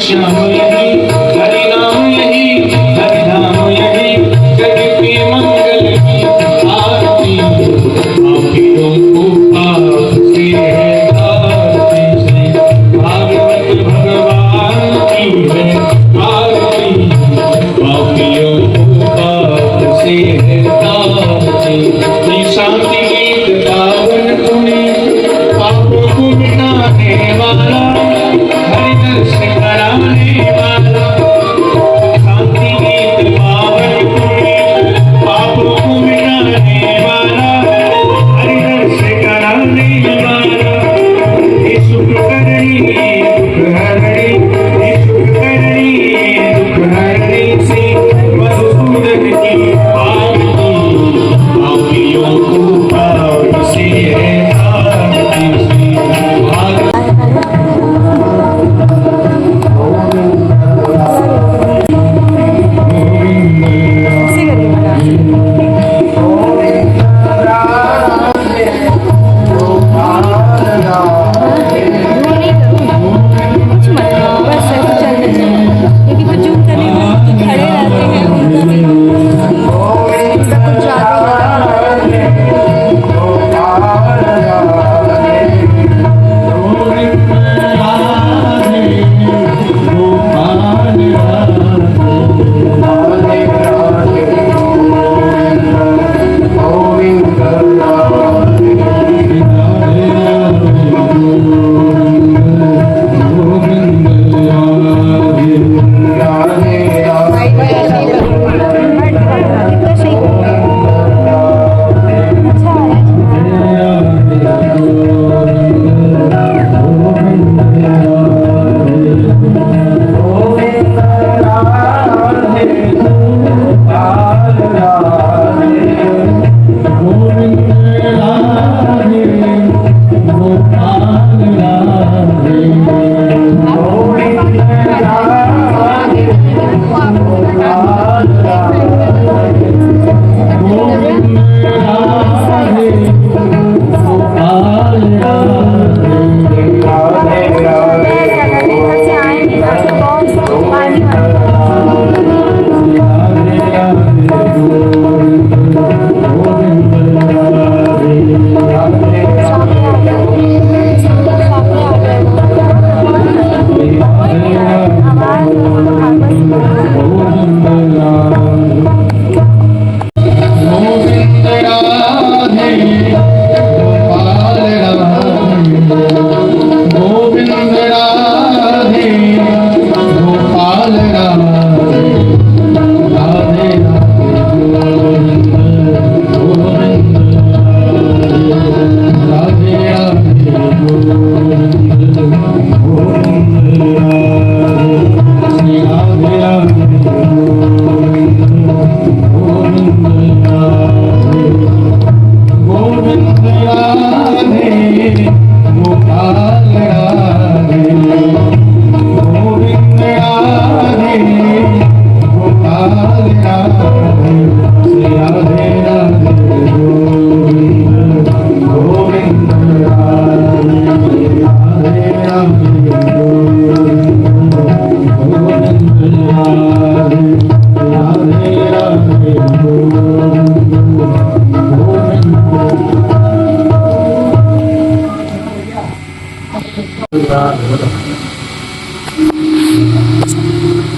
श्याम यही, हरि नाम यही, हरि धाम यही, जग के मंगल की आरती। पापियों को पाप से है आरती, श्री भागवत भगवान की है आरती। पापियों को पाप से है आरती। शांति गीत पावन तुम्हें, पापों को मिटाने वाला, हरि दर्श कराने वाला। शांति गीत पावन तुम्हें, पापों को मिटाने वाला, हरि दर्श कराने वाला। हे सुख करणी दुख हरणी, हे सुख करणी दुख हरणी, से मधुसूदन की आरती। पापियों को पाप से है आरती, श्री भागवत।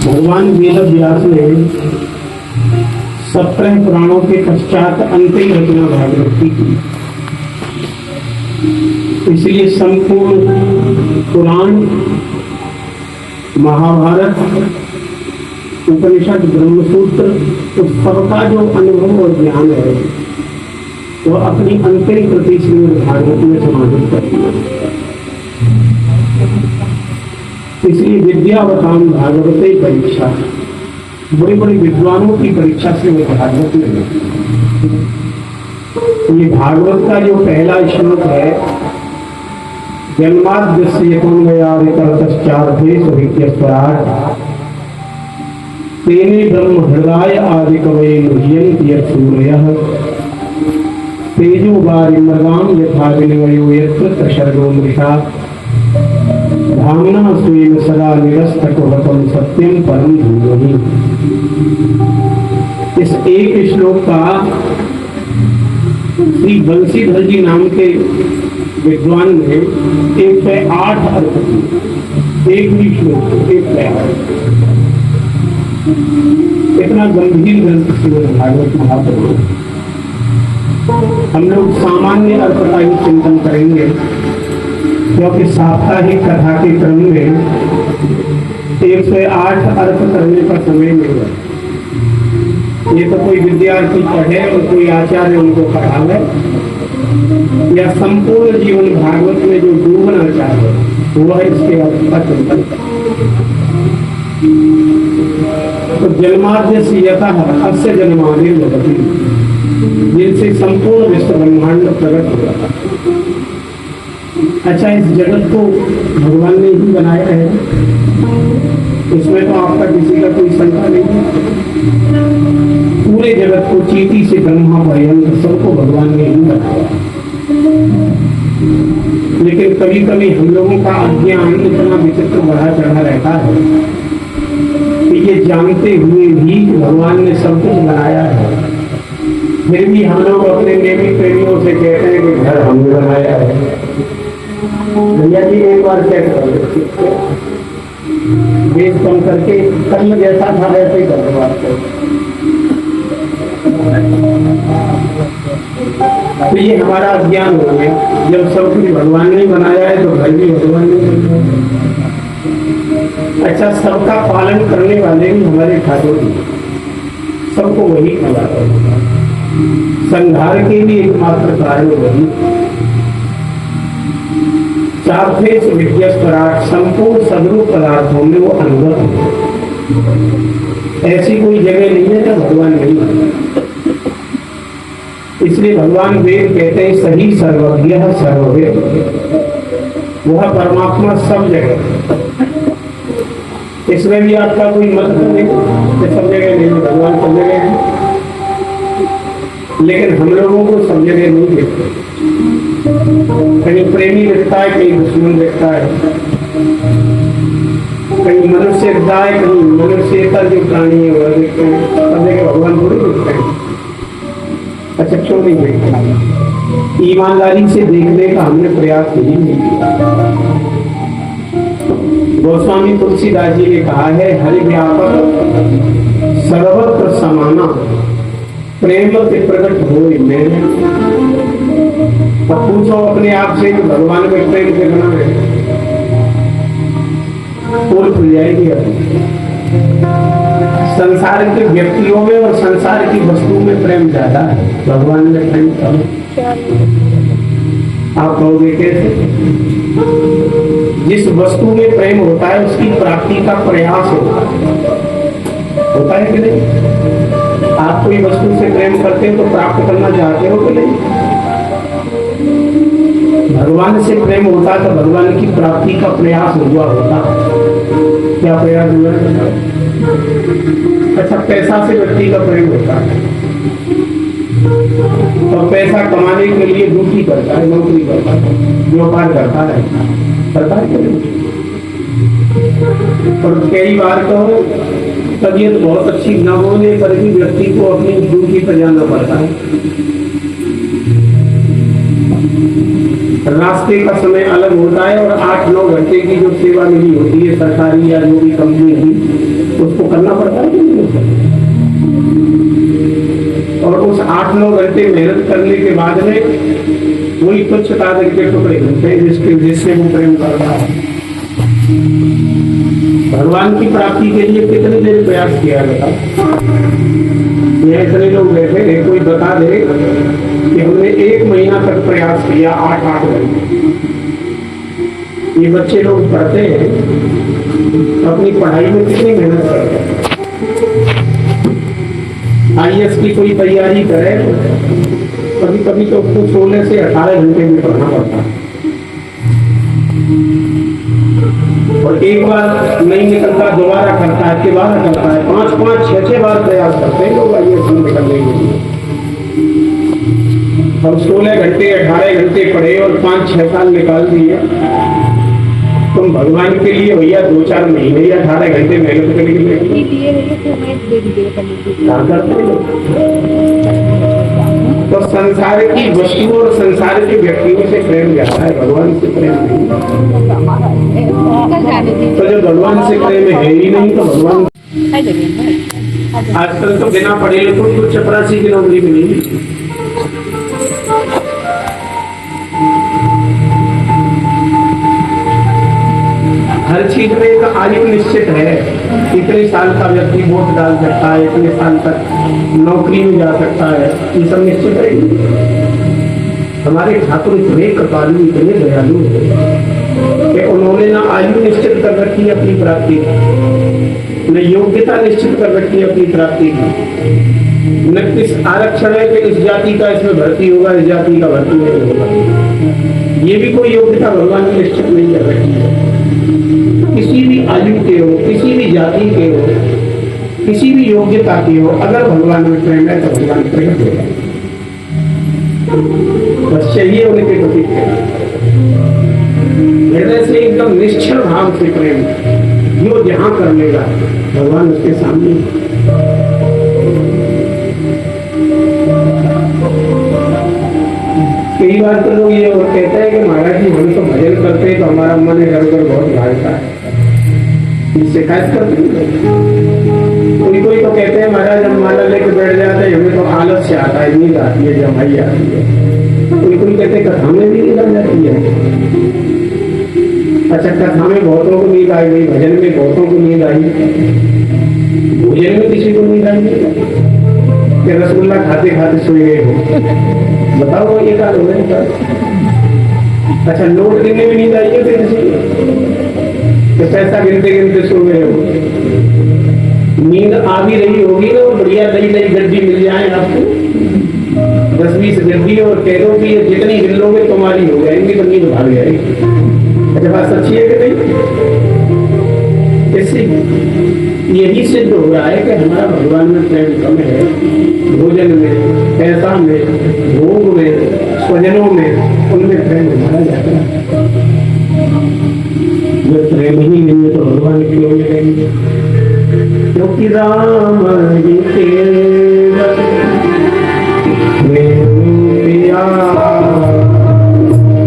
भगवान वेद व्यास ने 17 पुराणों के पश्चात अंतिम रचना भागवत की। इसलिए संपूर्ण पुराण, महाभारत, उपनिषद, ब्रह्मसूत्र, उस सबका जो अनुभव और ज्ञान है वो अपनी अंतिम कृति श्रीमद् भागवत में समाहित कर दिया। इसलिए विद्यावताम भागवते परीक्षा, बड़े बड़े विद्वानों की परीक्षा से वो भागवत में। ये भागवत का जो पहला श्लोक है, जन्माद्यस्य यतोन्मयादितरतश्चार्थे सुविद्यस्वराट् तेने ब्रह्म हृदय आदि कवये मुह्यन्ति यत्सूरयः तेजो वारिमृगां यथा विनिमयो यत्र सर्गो मृषा धामना स्वेन सदा निरस्तकुहकं सत्यम परम धीमहि। इस एक श्लोक का श्री बंसीधर जी नाम के विद्वान ने 108 अर्थ किए, एक भी श्लोक 108। इतना गंभीर ग्रंथ श्रीमद् भागवत महापुराण। हम लोग सामान्य अर्थ का ही चिंतन करेंगे, क्योंकि साप्ताहिक कथा के क्रम में 108 अर्थ करने का समय नहीं है। ये तो कोई विद्यार्थी पढ़े और कोई आचार्य उनको पढ़ावे, या संपूर्ण जीवन भागवत में जो डूबना चाहे वह इसके अर्थ का चिंतन करे। तो जन्माद्य से यतः अस्य जन्मादि भवति, जिनसे संपूर्ण विश्व ब्रह्मांड प्रकट हो रहा है। अच्छा, इस जगत को भगवान ने ही बनाया है, इसमें तो आपका किसी का कोई शंका नहीं है। पूरे जगत को चींटी से ब्रह्मा पर्यंत सबको भगवान ने ही बनाया। लेकिन कभी कभी हम लोगों का अज्ञान इतना विचित्र बढ़ा चढ़ा रहता है कि ये जानते हुए भी भगवान ने सब कुछ बनाया है, फिर भी हम लोग अपने नेमी प्रेमियों से कहते हैं कि घर हमने बनाया है। भैया जी एक बार चेक कर लो, बेस कम करके कल जैसा था वैसे ही कर बात करो। तो ये हमारा अज्ञान हो गया। जब सब कुछ भगवान ने बनाया है तो घर भी भगवान ने बनाया। अच्छा, सबका पालन करने वाले भी हमारे ठाकुर जी, सबको वही खिलाता है। संहार के भी एकमात्र कारण वही। चार्थेश विद्यस्पराट, संपूर्ण सदरूप पदार्थों में वो अनुभव है। ऐसी कोई जगह नहीं है जहाँ भगवान नहीं है। इसलिए भगवान वेद कहते हैं सही सर्वज्ञ सर्ववेद, वह परमात्मा सब जगह। इसमें भी आपका कोई मत नहीं कि सब जगह नहीं, भगवान सब जगह है। लेकिन हम लोगों को सब जगह नहीं देखते। कहीं प्रेमी दिखता है, कहीं दुश्मन दिखता है, कहीं मनुष्य दिखता है, कहीं मनुष्यतर जो प्राणी है वह दिखते हैं। सब जगह भगवान थोड़ी दिखते हैं। अच्छा, क्यों नहीं देखता? ईमानदारी से देखने का हमने प्रयास ही नहीं किया। गोस्वामी तुलसीदास जी ने कहा है, हरि व्यापक सर्वत्र समाना, प्रेम के प्रकट हो मैंने। अब पूछो अपने आप से कि भगवान में प्रेम कितना है, पोल खुल जाएगी। संसार के व्यक्तियों में और संसार की वस्तु में प्रेम ज्यादा है, भगवान में प्रेम कम। आप कहोगे कैसे? जिस वस्तु में प्रेम होता है उसकी प्राप्ति का प्रयास होता है कि नहीं? आप कोई वस्तु से प्रेम करते हो तो प्राप्त करना चाहते हो कि नहीं? भगवान से प्रेम होता तो भगवान की प्राप्ति का प्रयास हुआ होता। क्या प्रयास हुआ? अच्छा, पैसा से व्यक्ति का प्रेम होता है और पैसा कमाने के लिए ड्यूटी करता है, नौकरी करता है, व्यापार करता है कि नहीं? और कई बार तो तबीयत बहुत अच्छी न होने पर भी व्यक्ति को अपनी ड्यूटी पर जाना पड़ता है। रास्ते का समय अलग होता है और 8-9 घंटे की जो सेवा मिली होती है सरकारी या जो भी कंपनी की, उसको करना पड़ता है कि नहीं? और उस 8-9 घंटे मेहनत करने के बाद में वही तुच्छ कागज के टुकड़े मिलते हैं जिससे वो प्रेम करता है। भगवान की प्राप्ति के लिए कितनी देर प्रयास किया गया? ये इतने लोग बैठे हैं, कोई बता दे कि हमने 1 महीना तक प्रयास किया 8-8 घंटे। ये बच्चे लोग पढ़ते हैं, अपनी पढ़ाई में कितनी मेहनत करते हैं। IAS की कोई तैयारी करे कभी कभी तो उसको 16 से 18 घंटे में पढ़ना पड़ता है। और एक बार नहीं निकलता दोबारा करता है, दोबारा करता है, 5-5, 6-6 बार प्रयास करते हैं लोग IAS में निकलने के लिए। हम 16 घंटे 18 घंटे पढ़े और 5-6 साल निकाल दिए तुम भगवान के लिए भैया 2-4 महीने या 18 घंटे मेहनत करेंगे क्या करते हो? तो संसार की वस्तुओं और संसार के व्यक्तियों से प्रेम ज्यादा है, भगवान से प्रेम नहीं। तो जब भगवान से प्रेम है ही नहीं तो भगवान आजकल तो बिना पढ़े लिखे तो चपरासी की नौकरी मिलेगी। हर चीज में एक आयु निश्चित है, इतने साल का व्यक्ति वोट डाल सकता है, इतने साल तक नौकरी में जा सकता है, ये सब निश्चित है। हमारे ठाकुर इतने कृपालु इतने दयालु है कि उन्होंने ना आयु निश्चित कर रखी है अपनी प्राप्ति की, न योग्यता निश्चित कर रखी है अपनी प्राप्ति की, न किस आरक्षण है कि इस जाति का इसमें भर्ती होगा, इस जाति का भर्ती नहीं होगा। ये भी कोई योग्यता भगवान ने निश्चित नहीं कर रखी है। किसी भी आयु के हो, किसी भी जाति के हो, किसी भी योग्यता के हो, अगर भगवान में प्रेम है तो भगवान प्रकट हो जाए। बस चाहिए उनके प्रति प्रेम, हृदय से एकदम निश्चल भाव से प्रेम। जो जहां कर लेगा भगवान उसके सामने। कई बार तो लोग ये और कहते हैं कि महाराज जी हम तो भजन करते हैं तो हमारा मन इधर उधर बहुत भागता है, शिकायत करते हैं। कोई तो कहते हैं महाराज हम माला लेके बैठ जाते हैं, हमें तो आलस से आता है, नींद आती है, जमाई आती है। कोई कहते हैं कथा में भी नींद आ जाती है। अच्छा, कथा में बहुतों को नींद आई गई, भजन में बहुतों को नींद आई, भोजन में किसी को नींद आई कि रसगुल्ला खाते खाते सोए गए हो, बताओ ये काल हो गया। अच्छा, नोट गिनने में नींद आई है फिर तो पैसा गिनते गिनते सो गए हो। नींद आ भी रही होगी ना, बढ़िया नई नई गड्डी मिल जाए आपको, 10-20 गड्डी, और कह दो कि ये जितनी गिन लोगे तुम्हारी हो जाएंगी तो नींद भाग जाएगी। अच्छा, बात सच्ची है कि नहीं? इससे यही सिद्ध हो रहा है कि हमारा भगवान में प्रेम कम है। भोजन में, पैसा में, भोग में, स्वजनों में, उनमें प्रेम हमारा ज्यादा है। जब प्रेम ही नहीं है तो भगवान की ओर मिलेंगे, क्योंकि राम जी केवल प्रेम पिया,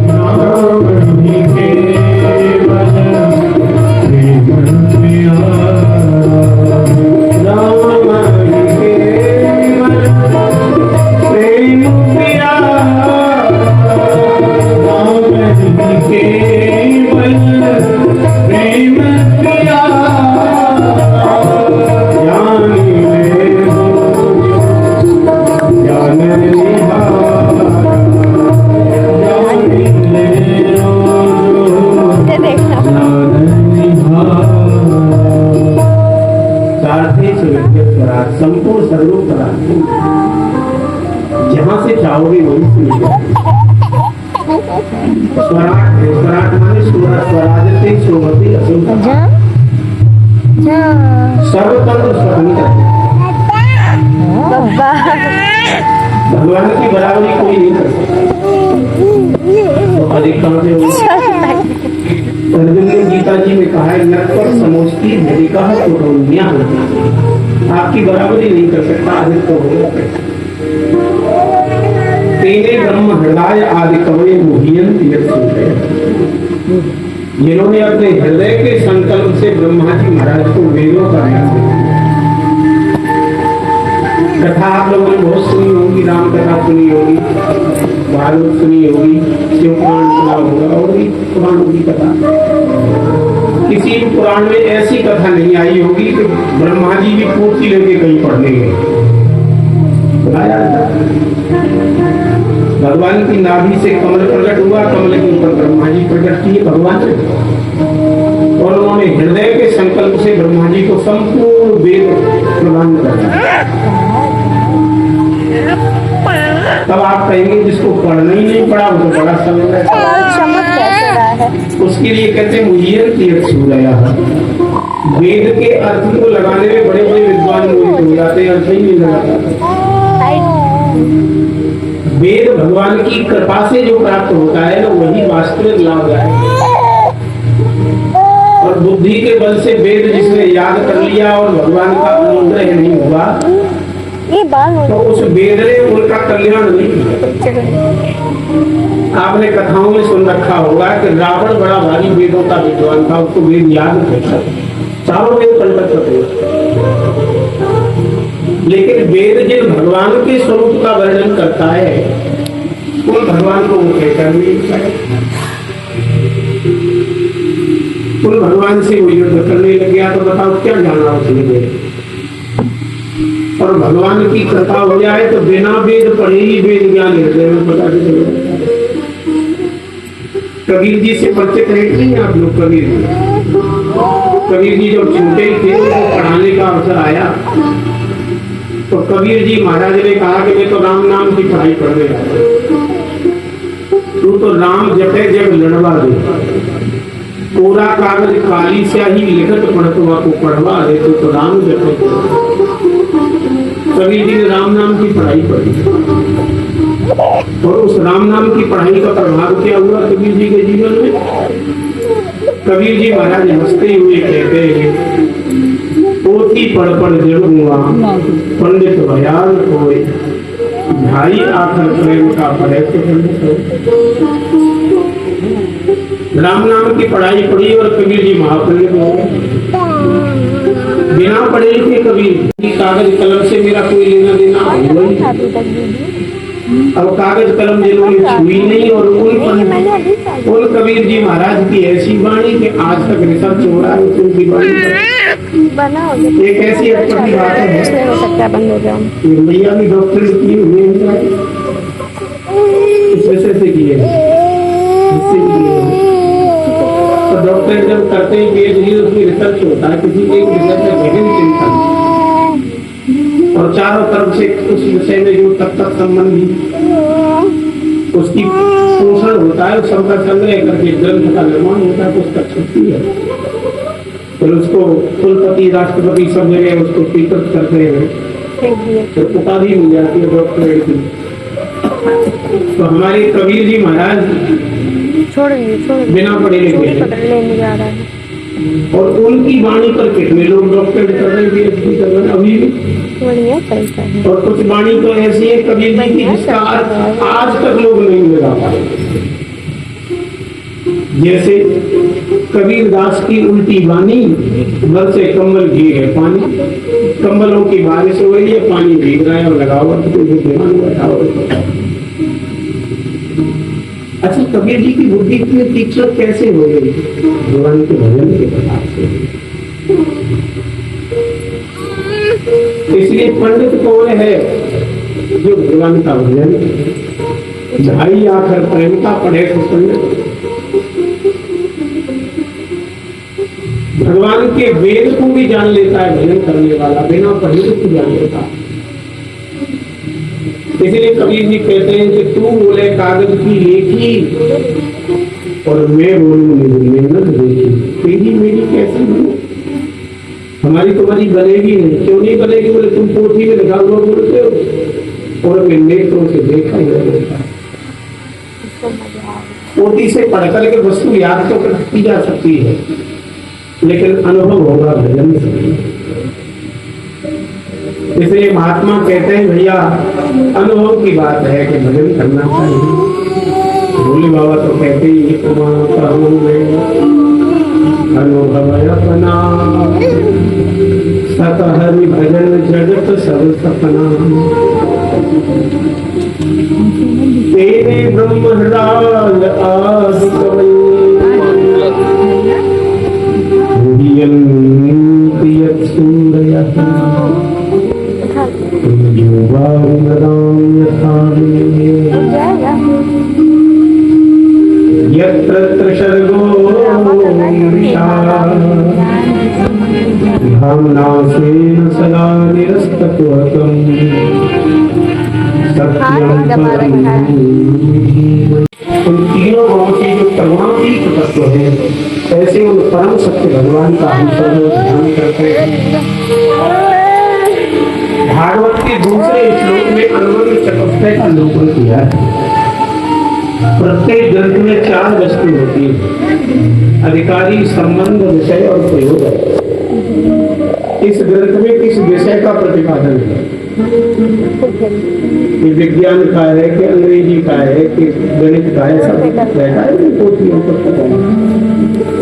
राम जी केवल प्रेम पिया, राम जी केवल प्रेम पिया, राम जी केवल प्रेम पिया, संपूर्ण सर्वों जहां से चाहोगे वहीं से मिल जाएगी। स्वराट, स्वराट माने स्वराजते सोमति असुरता, सर्वतंत्र स्वतंत्र। भगवान की बराबरी कोई नहीं कर सकता। तो अधिकता से अर्जुन ने गीता जी में कहा है, नर समोस्ती भरिका पुरोन्या, आपकी बराबरी नहीं कर सकता, अधिक तो होगा। तेरे ब्रह्म हृदय आदि कवये मुहियंत यत्सूते, जिन्होंने अपने हृदय के संकल्प से ब्रह्मा जी महाराज को वेदों का ज्ञान दिया। कथा आप लोगों ने बहुत सुनी होगी, राम कथा सुनी होगी, भागवत सुनी होगी, शिव पुराण सुना होगा, और भी पुराणों की कथा। किसी भी पुराण में ऐसी कथा नहीं आई होगी कि ब्रह्मा जी भी पूर्ति लेके कहीं पढ़ने गए। भगवान की नाभि से कमल प्रकट हुआ, कमल के ऊपर ब्रह्मा जी प्रकट किए भगवान से, और उन्होंने हृदय के संकल्प से ब्रह्मा जी को संपूर्ण वेद प्रदान कर दिया। तब आप कहेंगे जिसको पढ़ना ही नहीं पड़ा वो तो बड़ा समझ है, उसके लिए कहते हैं वेद के अर्थ को लगाने में बड़े बड़े विद्वान हो जाते हैं, अर्थ ही नहीं लगाता। वेद भगवान की कृपा से जो प्राप्त होता है ना, वही वास्तविक लाभ है। और बुद्धि के बल से वेद जिसने याद कर लिया और भगवान का अनुग्रह नहीं हुआ, ये बाल हो तो उस वेद ने उनका कल्याण नहीं किया। आपने कथाओं में सुन रखा होगा कि रावण बड़ा भारी वेदों का विद्वान था, उसको वेद याद नहीं था, चारों वेद कंठस्थ थे। लेकिन वेद जिन भगवान के स्वरूप का वर्णन करता है, उन भगवान को वो कहकर नहीं पाए। उन भगवान से वो युद्ध करने लग गया, तो बताओ क्या जाना उसने। और भगवान की कृपा हो जाए तो बिना वेद पढ़े ही वेद ज्ञान हृदय में पता चलेगा। कबीर जी से परिचित है कि नहीं आप लोग? कबीर जी जब छोटे ही थे, उनको पढ़ाने का अवसर आया, तो कबीर जी महाराज ने कहा कि मैं तो राम नाम की पढ़ाई पढ़ने आया, तू तो राम जपे जब लड़वा दे, पूरा कागज काली स्याही लिखत पढ़तवा को पढ़वा दे, तो राम जपे। कबीर जी ने राम नाम की पढ़ाई पढ़ी, और उस राम नाम की पढ़ाई का प्रभाव क्या हुआ कबीर जी के जीवन में? कबीर जी महाराज हंसते हुए कहते हैं, पोथी पढ़ पढ़ जरूंगा पंडित भयाल कोई, भाई आखिर प्रेम का पढ़े तो राम नाम की पढ़ाई पढ़ी और कबीर जी महापंडित हो गए। बिना पढ़े लिखे कबीर, कागज कलम से मेरा कोई लेना देना नहीं। अब कागज कलम जिन्होंने छुई नहीं, और उन कबीर जी महाराज की ऐसी वाणी कि आज तक रिसर्च हो रहा है उनकी वाणी पर। एक ऐसी अटपटी बात है, भैया भी डॉक्टर की हुई इस विषय से की है, तो डॉक्टर जब करते हैं कि उसकी रिसर्च होता है, किसी एक विषय में गहन चिंतन, और चारों तरफ से उस विषय में जो तत्व संबंधी उसकी पोषण होता है, उस सबका संग्रह करके ग्रंथ का निर्माण होता है, पुस्तक छपती है, फिर उसको कुलपति राष्ट्रपति सब जगह उसको स्वीकृत करते हैं, फिर उपाधि मिल जाती है डॉक्टरेट की। तो हमारे कबीर जी महाराज बिना पढ़े लिखे, और उनकी वाणी पर कितने लोग डॉक्टरेट कर रहे हैं, पीएचडी कर रहे हैं अभी भी। और कुछ वाणी तो ऐसी है कबीर जी की जिसका आज तक लोग नहीं लगा पाए। जैसे कबीर दास की उल्टी वाणी, घर से कंबल भीग है पानी, कंबलों की बारिश हो रही है, पानी भीग रहा है और लगा हुआ तो कोई ध्यान बैठा। अच्छा, कबीर जी की बुद्धि इतनी तीक्ष्ण कैसे हो गई? भगवान के भजन के प्रभाव से। इसलिए पंडित कौन है? जो भगवान का भजन, भाई आखिर प्रेम का पढ़े तो पंडित। भगवान के वेद को भी जान लेता है भजन करने वाला, बिना पढ़े को जान लेता है। इसलिए कबीर जी कहते हैं कि तू बोले कागज की लेखी और मैं बोलूं मेहनत देखी, तेरी मेरी कैसे बने? हमारी तुम्हारी बनेगी नहीं। क्यों नहीं बनेगी? बोले तुम पोथी में लिखा हुआ बोलते हो और मैं नेत्रों से देखा ही रहता। पोथी से पढ़ करके वस्तु याद तो की जा सकती है, लेकिन अनुभव होगा भजन से। इसलिए महात्मा कहते हैं भैया अनुभव की बात है कि भजन करना चाहिए। भोले बाबा तो कहते ही अनुभव अपना, सत हरि भजन जगत सब सपना, तेरे ब्रह्म हृदय आदि कवि यत्र सर्गो धामनासेन सदा निरस्तत्वकम् सत्यं उन तीनों गुणों से जो परमातीत तत्व है, ऐसे उन परम सत्य भगवान का हम सब ध्यान करते हैं। भागवत के दूसरे श्लोक में अनुबंध चतुष्टय का निरूपण किया है। प्रत्येक ग्रंथ में 4 वस्तु होती है। अधिकारी, संबंध, विषय और प्रयोजन। इस ग्रंथ में किस विषय का प्रतिपादन है? कि विज्ञान का है कि अंग्रेजी का है कि गणित का है, सब रहता है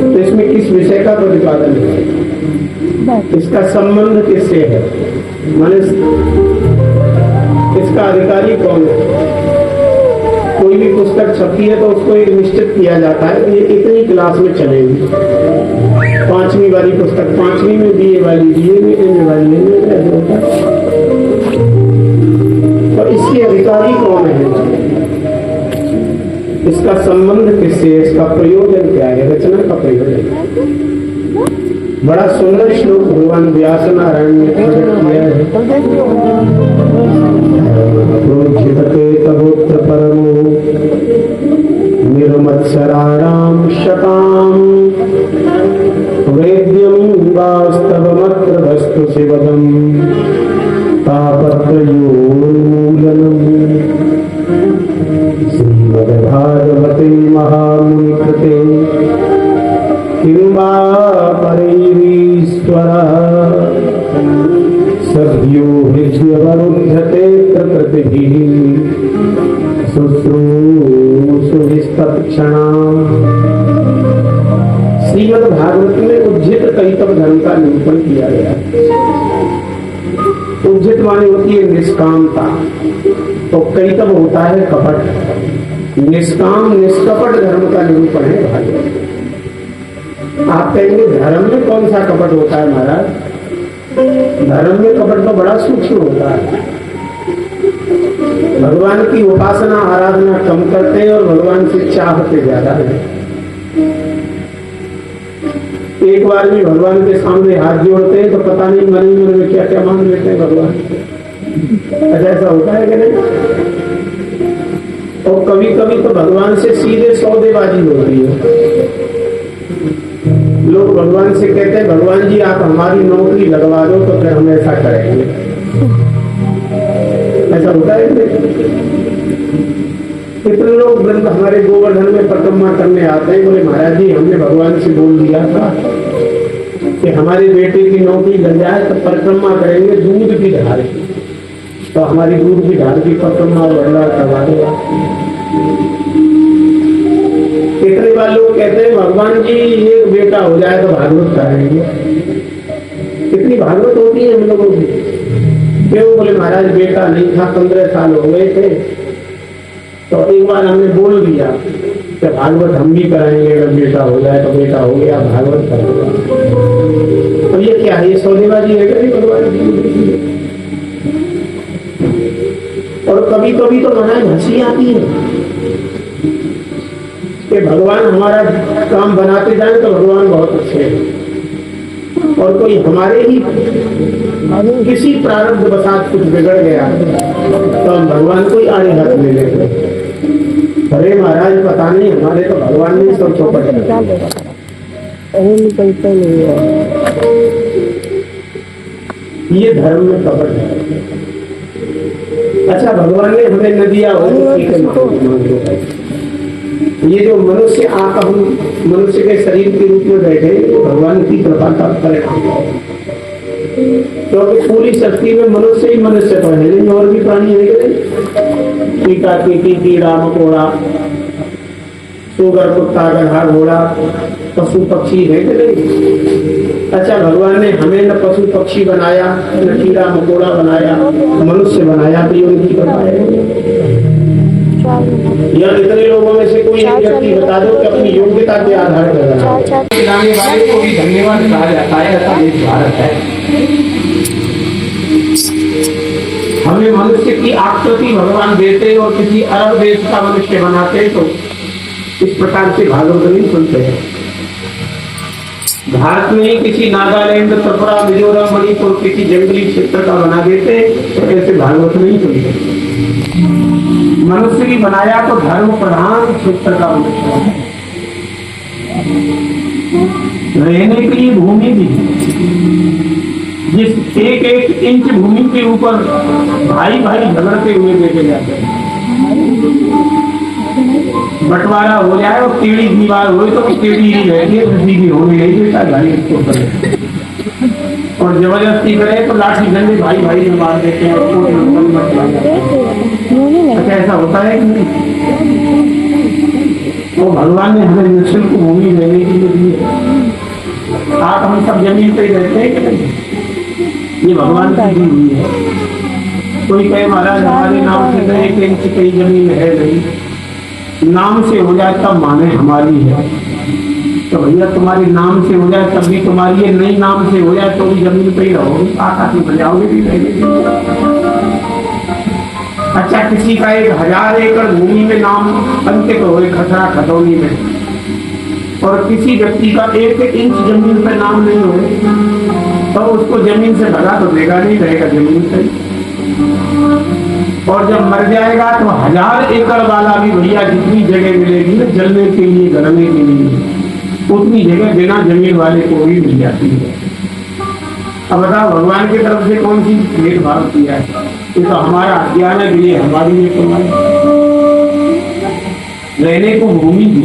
तो इसमें किस विषय का प्रतिपादन है? इसका संबंध किससे है? माने इसका अधिकारी कौन है? कोई भी पुस्तक छपती है तो उसको एक निश्चित किया जाता है कि ये इतनी क्लास में चलेगी। 5वीं वाली पुस्तक 5वीं में, BA वाली BA में, MA वाली MA में, ऐसे होता है। और इसके अधिकारी कौन है? इसका संबंध किससे है? इसका प्रयोजन क्या है? रचना का प्रयोजन। बड़ा सुंदर श्लोक भगवान व्यास नारायण ने प्रकट किया है। प्रोज्झिते तवोत्र परमो निर्मत्सराणां शताम् वेद्यं वास्तवमत्र वस्तु शिवदम् तापत्रयोन्मूलनम्। श्रीमद्भागवते महामुनिकृते किं वा परैरीश्वरः सद्यो हृद्यवरुध्यते प्रकृतिभिः शुश्रूषुभिस्तत्क्षणाम्। श्रीमद् भागवत में उज्जित कैतव धर्म का निरूपण किया गया है। उज्जित माने होती है निष्कामता, तो कैतव होता है कपट। निष्काम निष्कपट धर्म का निरूपण है भागवत। आप कहेंगे धर्म में कौन सा कपट होता है महाराज? धर्म में कपट तो बड़ा सूक्ष्म होता है। भगवान की उपासना आराधना कम करते हैं और भगवान से चाहते ज्यादा है। एक बार भी भगवान के सामने हाथ जोड़ते हैं तो पता नहीं मन ही मन में क्या क्या मांग लेते हैं भगवान। अच्छा ऐसा होता है कि नहीं? और कभी कभी तो भगवान से सीधे सौदेबाजी होती है। लोग भगवान से कहते हैं भगवान जी आप हमारी नौकरी लगवा दो तो फिर हम ऐसा करेंगे। ऐसा होता है कितने लोग वृंद हमारे गोवर्धन में परिक्रमा करने आते हैं, बोले महाराज जी हमने भगवान से बोल दिया था कि हमारे बेटे की नौकरी लग जाए तो परिक्रमा करेंगे दूध की धार की, तो हमारी दूध की धार की परिक्रमा करवा देगा। कितने बार लोग कहते हैं भगवान जी ये बेटा हो जाए तो भागवत करेंगे। कितनी भागवत होती है हम लोगों की। क्यों? बोले महाराज बेटा नहीं था, 15 साल हो गए थे, तो एक बार हमने बोल दिया कि भागवत हम भी कराएंगे, अगर बेटा हो जाए तो बेटा हो गया, भागवत करेंगे। अब ये क्या है? ये सौदेबाजी है क्या भगवान जी? और कभी कभी तो मनाए हंसी आती है कि भगवान हमारा काम बनाते जाए तो भगवान बहुत अच्छे हैं, और कोई हमारे ही किसी प्रारब्ध वसात कुछ बिगड़ गया तो हम भगवान को ही आड़े हाथ ले लेते। अरे महाराज पता नहीं हमारे तो भगवान ने सब चौपट किया। ये धर्म में कपट है। अच्छा भगवान ने हमें न दिया हो ये जो मनुष्य आका हम मनुष्य के शरीर के रूप में बैठे भगवान की कृपा का परिणाम है। क्योंकि पूरी शक्ति में मनुष्य ही मनुष्य तो है नहीं, और भी प्राणी है। टीका कीटी कीड़ा मकोड़ा सुगर कुत्ता गधा घोड़ा पशु पक्षी है कि नहीं? अच्छा भगवान ने हमें न पशु पक्षी बनाया, न कीड़ा मकोड़ा बनाया, मनुष्य बनाया, भी उनकी कृपा है। या इतने लोगों में से कोई एक व्यक्ति बता दो कि अपनी योग्यता के आधार पर खिलाने वाले को भी धन्यवाद कहा जाता है। ऐसा देश भारत है। हमें मनुष्य की आकृति भगवान देते और किसी अरब देश का मनुष्य बनाते तो इस प्रकार से भागवत नहीं सुनते हैं। भारत में ही किसी नागालैंड, त्रिपुरा, मिजोरम, मणिपुर किसी जंगली क्षेत्र का बना देते तो ऐसे भागवत नहीं सुनते। मनुष्य भी बनाया तो धर्म प्रधान क्षेत्र का मनुष्य है। रहने के लिए भूमि भी, जिस एक एक इंच भूमि के ऊपर भाई भाई झगड़ते हुए देखे जाते हैं। बंटवारा हो जाए और टेढ़ी दीवार हो तो टेढ़ी ही रहेगी, किसी भी होने नहीं देता भाई इसको करे। और जबरदस्ती करे तो लाठी डंडे भाई भाई में मार देते हैं और कोर्ट में मत जाए। अच्छा ऐसा होता है कि नहीं? तो भगवान ने हमें निःशुल्क भूमि देने के लिए दी है। आप हम सब जमीन पे ही रहते हैं कि नहीं? ये भगवान की दी हुई है। कोई कहे महाराज हमारे नाम से तो 1 इंच कहीं जमीन है नहीं, नाम से हो जाए तब माने हमारी है। तो भैया तुम्हारे नाम से हो जाए तब भी तुम्हारी है, नहीं नाम से हो जाए तो भी जमीन पे ही रहोगे, आकाश में बजाओगे भी रहेंगे। अच्छा किसी का 1000 एकड़ भूमि में नाम अंकित हो खतरा खतौनी में, और किसी व्यक्ति का 1 इंच जमीन पे नाम नहीं हो तो उसको जमीन से भगा तो देगा नहीं, रहेगा जमीन पे। और जब मर जाएगा तो 1000 एकड़ वाला भी भैया जितनी जगह मिलेगी ना जलने के लिए गलने के लिए, उतनी जगह बिना जमीन वाले को भी मिल जाती है। अब बताओ भगवान की तरफ से कौन सी भेदभाव किया है? ये तो हमारा अज्ञान है, लिए हमारी लिए तुम्हारी रहने को भूमि दी,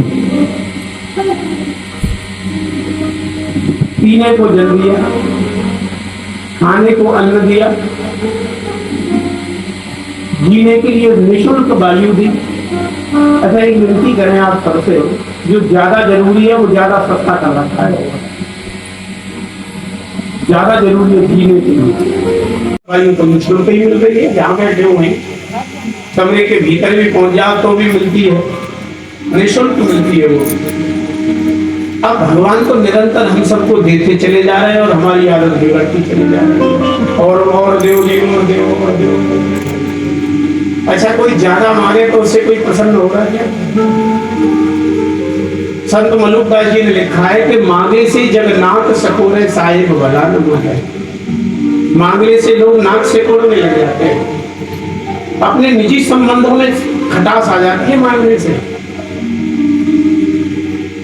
पीने को जल दिया, खाने को अन्न दिया, जीने के लिए निःशुल्क वायु दी। अच्छा एक विनती करें आप सबसे, जो ज्यादा जरूरी है वो ज्यादा सस्ता कर रखा है, ज्यादा जरूरी है जीने के लिए वायु तो निःशुल्क ही मिल रही है, जहाँ बैठे हुए कमरे के भीतर भी पहुंच जाओ तो भी मिलती है, निःशुल्क मिलती है वो। अब भगवान तो निरंतर हम सबको देते चले जा रहे हैं और हमारी आदत बिगड़ती चली जा रही है, और देव देव और देव और देव। अच्छा कोई ज्यादा मांगे तो उससे कोई प्रसन्न होगा क्या? संत मलुकदास जी ने लिखा है कि मांगे से जगन्नाथ सकोरे साहिब भला न मांगे। मांगने से लोग नाक से कोड़ने लग जाते हैं, अपने निजी संबंधों में खटास आ जाती है मांगने से।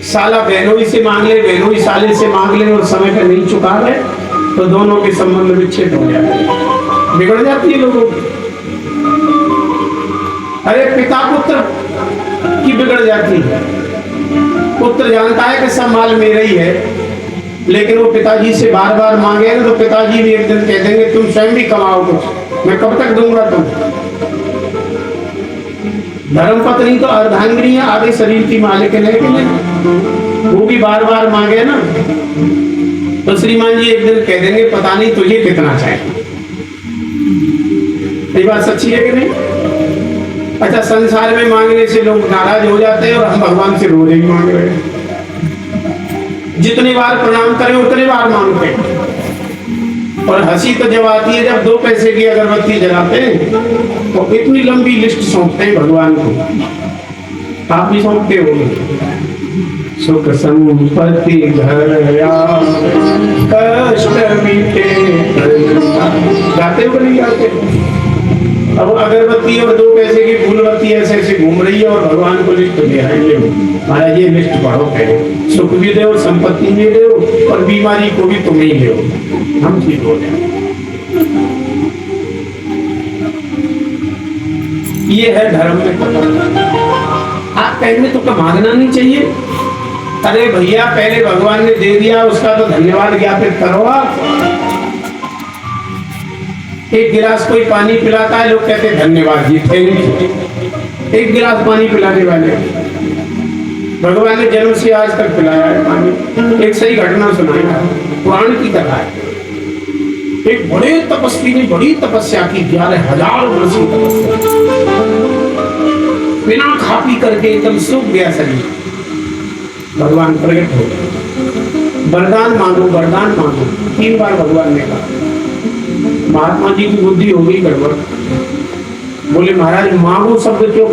साला बहनोई से मांग ले, बहनोई साले से मांग ले और समय पर नहीं चुका है तो दोनों के संबंध विच्छेद हो जाते हैं, बिगड़ जाती है लोगों की। अरे पिता पुत्र की बिगड़ जाती है, पुत्र जानता है कि सब माल मेरा ही है, लेकिन वो पिताजी से बार बार मांगे ना तो पिताजी भी एक दिन कह देंगे तुम स्वयं भी कमाओ कुछ, मैं कब तक दूंगा तुम। धर्मपत्नी तो अर्धांगिनी है, आधे शरीर की मालिक है, लेकिन वो भी बार बार मांगे ना तो श्रीमान जी एक दिन कह देंगे पता नहीं तुझे कितना चाहिए। ये बात सच्ची है कि नहीं? अच्छा संसार में मांगने से लोग नाराज हो जाते हैं और हम भगवान से रोज ही मांग रहे हैं, जितनी बार प्रणाम करें उतनी बार मांगते हैं। और हंसी तो जब आती है जब 2 पैसे की अगरबत्ती जलाते हैं तो इतनी लंबी लिस्ट सौंपते हैं भगवान को। आप भी सौंपते हो? सुख संपत्ति घर कष्ट मिटे गाते हो नहीं गाते? अब अगरबत्ती और 2 पैसे की फूलबत्ती ऐसे ऐसे घूम रही है और भगवान को लिस्ट दे रहे हैं महाराज, ये लिस्ट पढ़ो पहले, सुख भी दो संपत्ति भी दो और बीमारी को भी तुम ही दो, हम ठीक हो जाए। ये है धर्म में पता। आप कहेंगे तो मांगना नहीं चाहिए? अरे भैया पहले भगवान ने दे दिया उसका तो धन्यवाद ज्ञापित करो। आप एक गिलास कोई पानी पिलाता है, लोग कहते हैं धन्यवाद जी, थैंक यू। एक गिलास पानी पिलाने वाले भगवान ने जन्म से आज तक पिलाया है पानी। एक सही घटना सुनाई पुराण की कथा है। एक बड़े तपस्वी ने बड़ी तपस्या की, 11,000 वर्ष की तपस्या, बिना खा पी करके एकदम सूख गया शरीर। भगवान प्रकट हो गए, वरदान मांगो वरदान मांगो, 3 बार भगवान ने कहा। महात्मा जी की बुद्धि हो गई गड़बड़, बोले महाराज मांगो शब्द क्यों